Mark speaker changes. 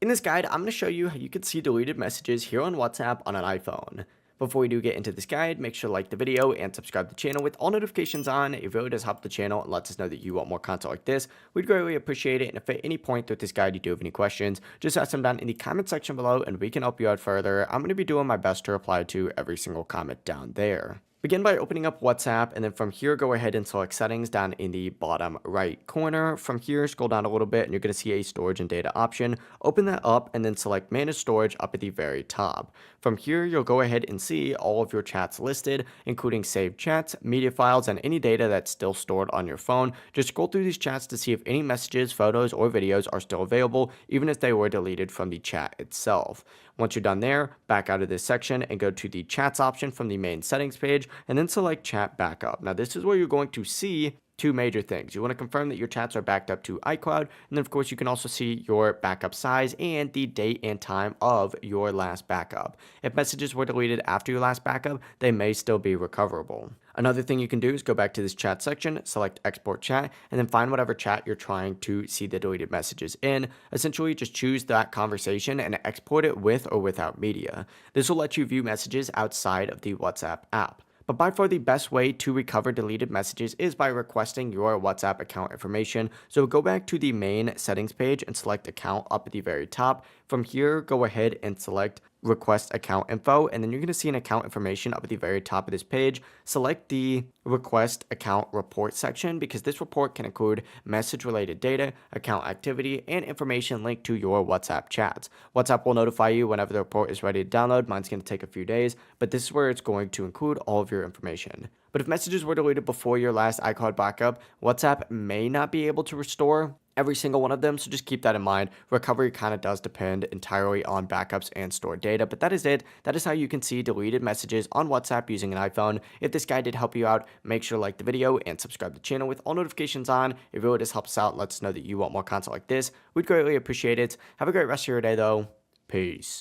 Speaker 1: In this guide, I'm going to show you how you can see deleted messages here on WhatsApp on an iPhone. Before we do get into this guide, make sure to like the video and subscribe to the channel with all notifications on. It really does help the channel and lets us know that you want more content like this. We'd greatly appreciate it. And if at any point through this guide you do have any questions, just ask them down in the comment section below and we can help you out further. I'm going to be doing my best to reply to every single comment down there. Begin by opening up WhatsApp, and then from here, go ahead and select settings down in the bottom right corner. From here, scroll down a little bit, and you're going to see a storage and data option. Open that up, and then select manage storage up at the very top. From here, you'll go ahead and see all of your chats listed, including saved chats, media files, and any data that's still stored on your phone. Just scroll through these chats to see if any messages, photos, or videos are still available, even if they were deleted from the chat itself. Once you're done there, back out of this section and go to the chats option from the main settings page and then select chat backup. Now this is where you're going to see two major things. You want to confirm that your chats are backed up to iCloud, and then of course you can also see your backup size and the date and time of your last backup. If messages were deleted after your last backup, they may still be recoverable. Another thing you can do is go back to this chat section, select export chat, and then find whatever chat you're trying to see the deleted messages in. Essentially, just choose that conversation and export it with or without media. This will let you view messages outside of the WhatsApp app. But by far the best way to recover deleted messages is by requesting your WhatsApp account information. So go back to the main settings page and select account up at the very top. From here, go ahead and select request account info, and then you're going to see an account information up at the very top of this page. Select the request account report section because this report can include message related data, account activity, and information linked to your WhatsApp chats. WhatsApp will notify you whenever the report is ready to download. Mine's going to take a few days, but this is where it's going to include all of your information. But if messages were deleted before your last iCloud backup, WhatsApp may not be able to restore every single one of them, so just keep that in mind. Recovery kind of does depend entirely on backups and stored data, but that is it. That is how you can see deleted messages on WhatsApp using an iPhone. If this guide did help you out, make sure to like the video and subscribe to the channel with all notifications on. It really does help us out and lets us know that you want more content like this. We'd greatly appreciate it. Have a great rest of your day though. Peace.